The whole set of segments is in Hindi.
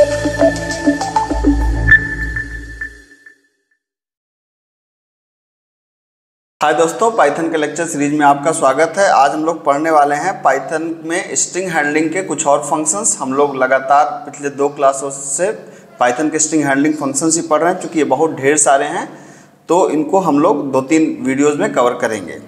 हाय दोस्तों, पाइथन के लेक्चर सीरीज में आपका स्वागत है। आज हम लोग पढ़ने वाले हैं पाइथन में स्ट्रिंग हैंडलिंग के कुछ और फंक्शंस। हम लोग लगातार पिछले 2 क्लासों से पाइथन के स्ट्रिंग हैंडलिंग फंक्शंस ही पढ़ रहे हैं। चूँकि ये बहुत ढेर सारे हैं तो इनको हम लोग 2-3 वीडियोज़ में कवर करेंगे।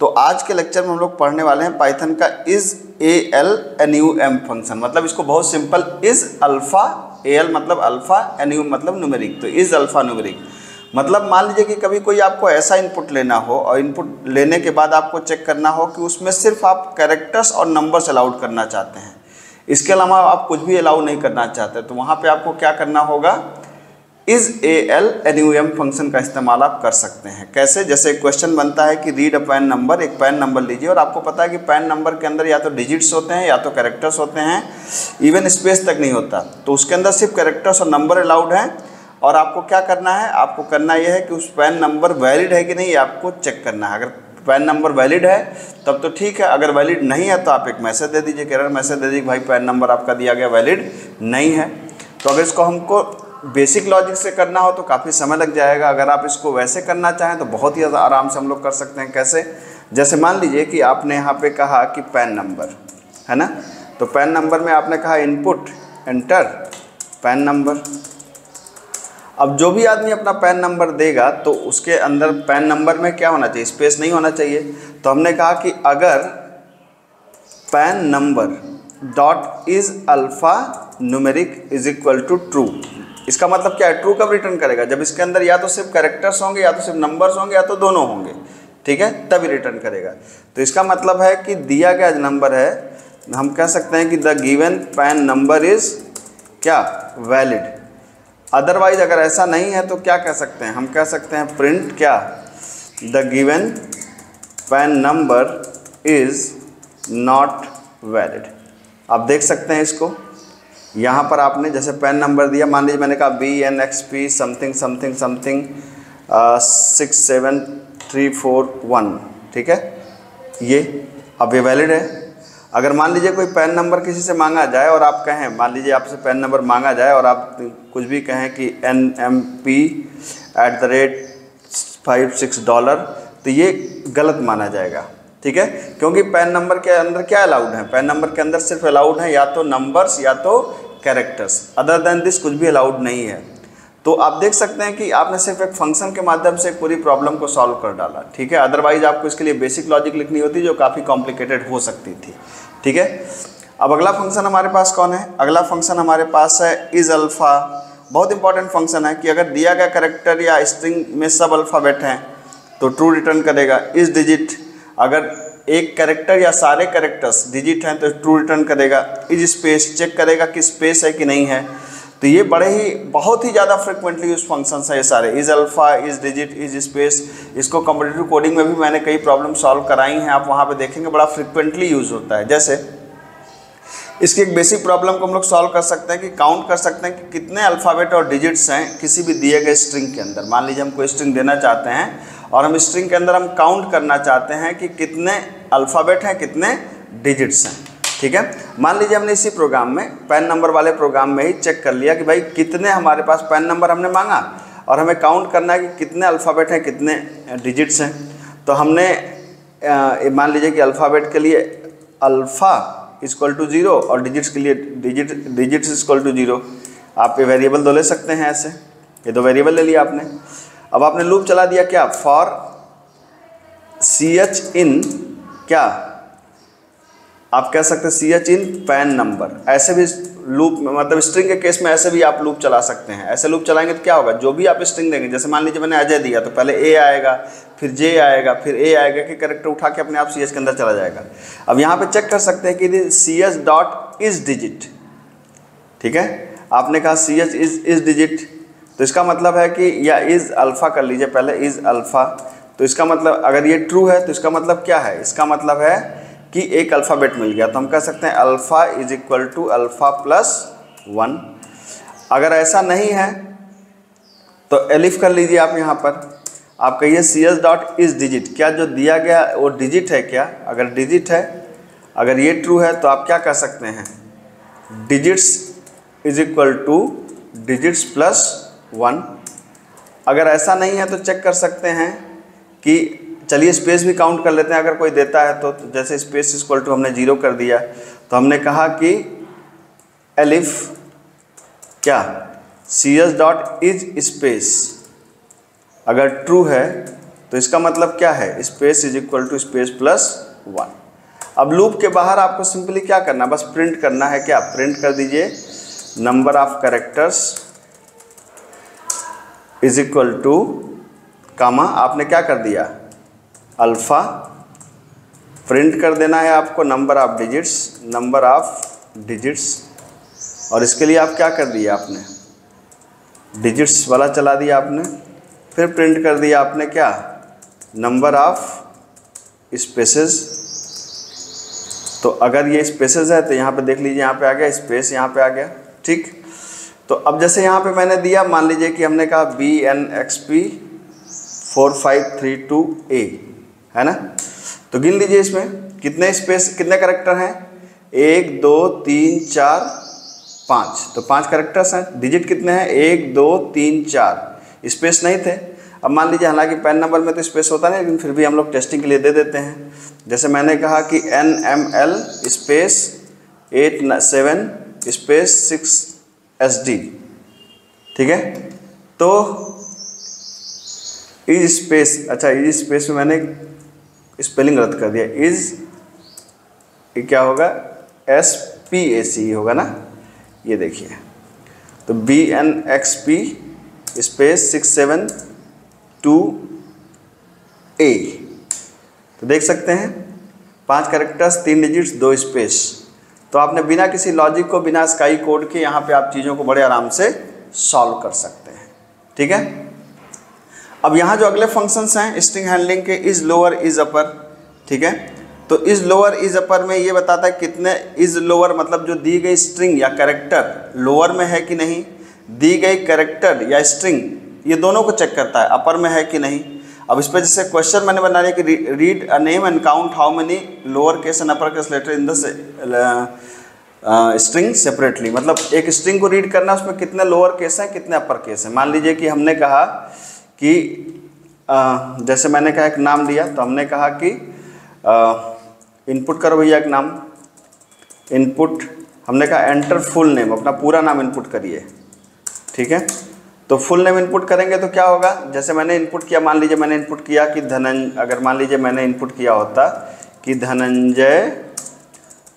तो आज के लेक्चर में हम लोग पढ़ने वाले हैं पाइथन का इज़ ALNUM फंक्शन। मतलब इसको बहुत सिंपल, इज़ अल्फ़ा, AL मतलब अल्फ़ा, NUM मतलब न्यूमेरिक। तो इज़ अल्फ़ा न्यूमेरिक मतलब मान लीजिए कि कभी कोई आपको ऐसा इनपुट लेना हो और इनपुट लेने के बाद आपको चेक करना हो कि उसमें सिर्फ आप कैरेक्टर्स और नंबर्स अलाउड करना चाहते हैं, इसके अलावा आप कुछ भी अलाउ नहीं करना चाहते, तो वहाँ पे आपको क्या करना होगा, इज़ ALNUM फंक्शन का इस्तेमाल आप कर सकते हैं। कैसे? जैसे क्वेश्चन बनता है कि रीड अ पैन नंबर, एक पैन नंबर लीजिए और आपको पता है कि पैन नंबर के अंदर या तो डिजिट्स होते हैं या तो कैरेक्टर्स होते हैं, इवन स्पेस तक नहीं होता, तो उसके अंदर सिर्फ कैरेक्टर्स और नंबर अलाउड हैं। और आपको क्या करना है, आपको करना यह है कि उस पैन नंबर वैलिड है कि नहीं ये आपको चेक करना है। अगर पैन नंबर वैलिड है तब तो ठीक है, अगर वैलिड नहीं है तो आप एक मैसेज दे दीजिए, एरर मैसेज दे दीजिए भाई पैन नंबर आपका दिया गया वैलिड नहीं है। तो अगर इसको हमको बेसिक लॉजिक से करना हो तो काफ़ी समय लग जाएगा। अगर आप इसको वैसे करना चाहें तो बहुत ही आराम से हम लोग कर सकते हैं। कैसे? जैसे मान लीजिए कि आपने यहाँ पे कहा कि पैन नंबर है ना, तो पैन नंबर में आपने कहा इनपुट एंटर पैन नंबर। अब जो भी आदमी अपना पैन नंबर देगा तो उसके अंदर पैन नंबर में क्या होना चाहिए, स्पेस नहीं होना चाहिए। तो हमने कहा कि अगर PAN number dot is alphanumeric is equal to true, इसका मतलब क्या है, ट्रू कब रिटर्न करेगा, जब इसके अंदर या तो सिर्फ कैरेक्टर्स होंगे या तो सिर्फ नंबर्स होंगे या तो दोनों होंगे, ठीक है, तभी रिटर्न करेगा। तो इसका मतलब है कि दिया गया जो नंबर है, हम कह सकते हैं कि the given pan number is क्या, वैलिड। अदरवाइज अगर ऐसा नहीं है तो क्या कह सकते हैं, हम कह सकते हैं प्रिंट क्या, the given pan number is not valid. आप देख सकते हैं इसको, यहाँ पर आपने जैसे पैन नंबर दिया, मान लीजिए मैंने कहा BNXP समथिंग समथिंग समथिंग 67341, ठीक है, ये अब ये वैलिड है। अगर मान लीजिए कोई पैन नंबर किसी से मांगा जाए और आप कहें, मान लीजिए आपसे पैन नंबर मांगा जाए और आप कुछ भी कहें कि NMP@56$, तो ये गलत माना जाएगा, ठीक है, क्योंकि पैन नंबर के अंदर क्या अलाउड है, पैन नंबर के अंदर सिर्फ अलाउड है या तो नंबर्स या तो कैरेक्टर्स, अदर देन दिस कुछ भी अलाउड नहीं है। तो आप देख सकते हैं कि आपने सिर्फ एक फंक्शन के माध्यम से पूरी प्रॉब्लम को सॉल्व कर डाला, ठीक है। अदरवाइज आपको इसके लिए बेसिक लॉजिक लिखनी होती जो काफ़ी कॉम्प्लिकेटेड हो सकती थी, ठीक है। अब अगला फंक्शन हमारे पास कौन है, अगला फंक्शन हमारे पास है इज़ अल्फ़ा। बहुत इंपॉर्टेंट फंक्शन है कि अगर दिया गया कैरेक्टर या स्ट्रिंग में सब अल्फ़ाबेट हैं तो ट्रू रिटर्न करेगा। इज़ डिजिट, अगर एक कैरेक्टर या सारे कैरेक्टर्स डिजिट हैं तो ट्रू रिटर्न करेगा। इज स्पेस, चेक करेगा कि स्पेस है कि नहीं है। तो ये बहुत ही ज़्यादा फ्रिक्वेंटली यूज फंक्शंस है ये सारे, is alpha, is digit, is space. इसको कॉम्पिटिटिव कोडिंग में भी मैंने कई प्रॉब्लम सॉल्व कराई हैं, आप वहाँ पे देखेंगे बड़ा फ्रिक्वेंटली यूज़ होता है। जैसे इसकी एक बेसिक प्रॉब्लम को हम लोग सॉल्व कर सकते हैं कि काउंट कर सकते हैं कि कितने अल्फ़ाबेट और डिजिट्स हैं किसी भी दिए गए स्ट्रिंग के अंदर। मान लीजिए हम कोई स्ट्रिंग देना चाहते हैं और हम स्ट्रिंग के अंदर हम काउंट करना चाहते हैं कि कितने अल्फ़ाबेट हैं, कितने डिजिट्स हैं, ठीक है। मान लीजिए हमने इसी प्रोग्राम में, पैन नंबर वाले प्रोग्राम में ही चेक कर लिया कि भाई कितने हमारे पास पैन नंबर हमने मांगा और हमें काउंट करना है कि कितने अल्फ़ाबेट हैं, कितने डिजिट्स हैं। तो हमने मान लीजिए कि अल्फ़ाबेट के लिए अल्फ़ा इक्वल टू 0 और डिजिट्स के लिए डिजिट्स इक्वल टू 0। आप ये वेरिएबल दो ले सकते हैं, ऐसे ये दो वेरिएबल ले लिया आपने। अब आपने लूप चला दिया क्या, फॉर CH इन क्या, आप कह सकते हैं CH इन पैन नंबर। ऐसे भी लूप, मतलब स्ट्रिंग के केस में ऐसे भी आप लूप चला सकते हैं। ऐसे लूप चलाएंगे तो क्या होगा, जो भी आप स्ट्रिंग देंगे, जैसे मान लीजिए मैंने अजय दिया तो पहले A आएगा, फिर J आएगा, फिर A आएगा, कि कैरेक्टर उठा के अपने आप CH के अंदर चला जाएगा। अब यहाँ पे चेक कर सकते हैं कि CH डॉट इज डिजिट, ठीक है, आपने कहा CH इज डिजिट, तो इसका मतलब है कि, या इज़ अल्फ़ा कर लीजिए पहले, इज़ अल्फ़ा, तो इसका मतलब अगर ये ट्रू है तो इसका मतलब क्या है, इसका मतलब है कि एक अल्फ़ाबेट मिल गया। तो हम कह सकते हैं alpha is equal to alpha plus 1। अगर ऐसा नहीं है तो एलिफ कर लीजिए आप यहाँ पर, आप कहिए CH डॉट इज डिजिट, क्या जो दिया गया वो डिजिट है क्या, अगर डिजिट है, अगर ये ट्रू है तो आप क्या कर सकते हैं, digits is equal two digits plus 1। अगर ऐसा नहीं है तो चेक कर सकते हैं कि चलिए स्पेस भी काउंट कर लेते हैं, अगर कोई देता है तो जैसे स्पेस इक्वल टू हमने 0 कर दिया, तो हमने कहा कि एलिफ क्या cs डॉट इज स्पेस अगर ट्रू है तो इसका मतलब क्या है, space is equal to space plus 1। अब लूप के बाहर आपको सिंपली क्या करना, बस प्रिंट करना है। क्या प्रिंट कर दीजिए, number of characters is equal to comma, आपने क्या कर दिया अल्फा, प्रिंट कर देना है आपको नंबर ऑफ डिजिट्स, और इसके लिए आप क्या कर दिया, आपने डिजिट्स वाला चला दिया आपने, फिर प्रिंट कर दिया आपने क्या नंबर ऑफ स्पेसेस। तो अगर ये स्पेसेस है तो यहाँ पे देख लीजिए, यहाँ पे आ गया स्पेस, यहाँ पे आ गया, ठीक। तो अब जैसे यहाँ पे मैंने दिया, मान लीजिए कि हमने कहा BNXP 4532A है ना, तो गिन लीजिए इसमें कितने स्पेस, कितने कैरेक्टर हैं, 1 2 3 4 5, तो 5 कैरेक्टर्स हैं। डिजिट कितने हैं, 1 2 3 4, स्पेस नहीं थे। अब मान लीजिए, हालांकि पैन नंबर में तो स्पेस होता नहीं, लेकिन फिर भी हम लोग टेस्टिंग के लिए दे देते हैं। जैसे मैंने कहा कि NML स्पेस 87 स्पेस 6SD, ठीक है। तो इज स्पेस, अच्छा इज स्पेस में मैंने स्पेलिंग गलत कर दिया, इज क्या होगा, SPAC होगा ना, ये देखिए। तो BNXP स्पेस 672A, तो देख सकते हैं 5 कैरेक्टर्स 3 डिजिट्स 2 स्पेस। तो आपने बिना किसी लॉजिक को, बिना स्काई कोड के यहाँ पे आप चीज़ों को बड़े आराम से सॉल्व कर सकते हैं, ठीक है। अब यहाँ जो अगले फंक्शंस हैं स्ट्रिंग हैंडलिंग के, इज लोअर इज अपर, ठीक है। तो इज लोअर इज अपर में ये बताता है कितने, इज लोअर मतलब जो दी गई स्ट्रिंग या कैरेक्टर लोअर में है कि नहीं, दी गई कैरेक्टर या स्ट्रिंग, ये दोनों को चेक करता है अपर में है कि नहीं। अब इस पर जैसे क्वेश्चन मैंने बना लिया कि read a name and count how many lower case and upper case letter in the string separately, मतलब एक स्ट्रिंग को रीड करना, उसमें कितने लोअर केस हैं कितने अपर केस हैं। मान लीजिए कि हमने कहा कि जैसे मैंने कहा एक नाम दिया, तो हमने कहा कि इनपुट करो भैया एक नाम, इनपुट हमने कहा एंटर फुल नेम, अपना पूरा नाम इनपुट करिए, ठीक है। तो फुल नेम इनपुट करेंगे तो क्या होगा, जैसे मैंने इनपुट किया, मान लीजिए मैंने इनपुट किया कि अगर मान लीजिए मैंने इनपुट किया होता कि धनंजय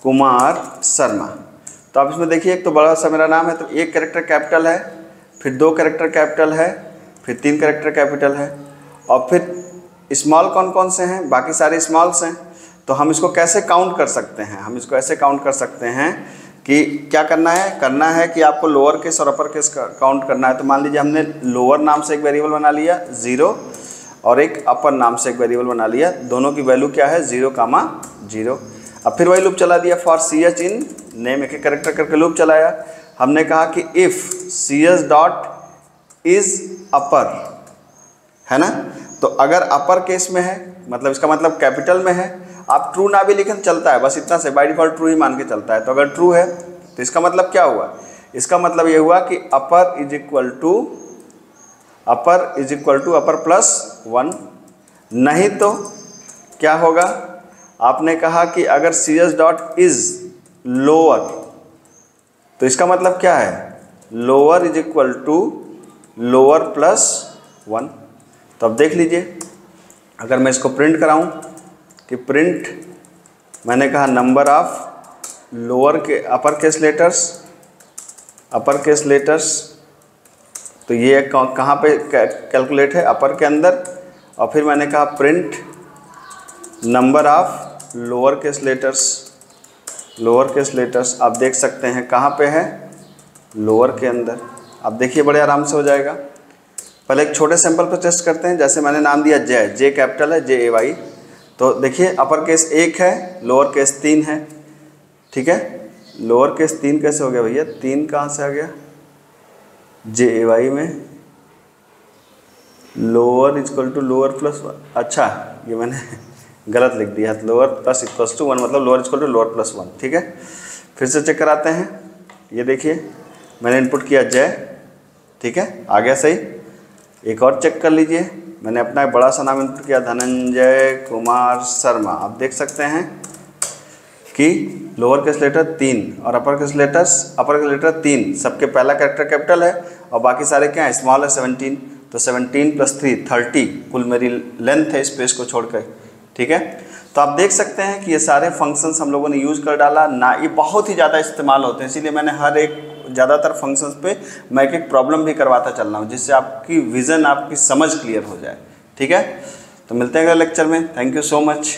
कुमार शर्मा, तो आप इसमें देखिए एक तो बड़ा सा मेरा नाम है, तो एक कैरेक्टर कैपिटल है, फिर 2 कैरेक्टर कैपिटल है, फिर 3 कैरेक्टर कैपिटल है, और फिर स्मॉल कौन कौन से हैं, बाकी सारे स्मॉल्स हैं। तो हम इसको कैसे काउंट कर सकते हैं, हम इसको ऐसे काउंट कर सकते हैं कि क्या करना है कि आपको लोअर केस और अपर केस काउंट करना है। तो मान लीजिए हमने लोअर नाम से एक वेरिएबल बना लिया 0, और एक अपर नाम से एक वेरिएबल बना लिया, दोनों की वैल्यू क्या है 0,0। अब फिर वही लूप चला दिया फॉर ch इन नेम, एक एक कैरेक्टर करके लूप चलाया। हमने कहा कि if cs dot is upper, है ना, तो अगर अपर केस में है, मतलब इसका मतलब कैपिटल में है, आप ट्रू ना भी लिखें चलता है, बस इतना से बाय डिफ़ॉल्ट ट्रू ही मान के चलता है। तो अगर ट्रू है तो इसका मतलब क्या हुआ, इसका मतलब ये हुआ कि upper is equal to upper plus 1, नहीं तो क्या होगा, आपने कहा कि अगर cs डॉट इज लोअर, तो इसका मतलब क्या है, lower is equal to lower plus 1। तो अब देख लीजिए, अगर मैं इसको प्रिंट कराऊं कि प्रिंट, मैंने कहा नंबर ऑफ लोअर के अपर केस लेटर्स, तो ये कहाँ पे कैलकुलेट है, अपर के अंदर, और फिर मैंने कहा print number of lower case letters, आप देख सकते हैं कहाँ पे है, लोअर के अंदर। आप देखिए बड़े आराम से हो जाएगा। पहले एक छोटे सैंपल पर टेस्ट करते हैं। जैसे मैंने नाम दिया जे कैपिटल है, JAY, तो देखिए अपर केस 1 है, लोअर केस 3 है, ठीक है। लोअर केस 3 कैसे हो गया भैया, 3 कहाँ से आ गया, JAY में lower equal to lower plus 1, अच्छा ये मैंने गलत लिख दिया, लोअर प्लस इक्वल टू 1 मतलब lower equal to lower plus 1, ठीक है। फिर से चेक कराते हैं, ये देखिए मैंने इनपुट किया जय, ठीक है, आ गया सही। एक और चेक कर लीजिए, मैंने अपना एक बड़ा सा नाम इनपुट किया धनंजय कुमार शर्मा। आप देख सकते हैं कि लोअर केस लेटर 3 और अपर केस लेटर 3, सबके पहला कैरेक्टर कैपिटल है और बाकी सारे क्या है, स्मॉल है 17। तो 17 + 3 30 कुल मेरी लेंथ है स्पेस को छोड़कर, ठीक है। तो आप देख सकते हैं कि ये सारे फंक्शंस हम लोगों ने यूज़ कर डाला ना, ये बहुत ही ज़्यादा इस्तेमाल होते हैं, इसीलिए मैंने हर एक ज़्यादातर फंक्शंस पे मैं एक प्रॉब्लम भी करवाता चल रहा हूँ, जिससे आपकी विज़न, आपकी समझ क्लियर हो जाए, ठीक है। तो मिलते हैं अगले लेक्चर में। Thank you so much.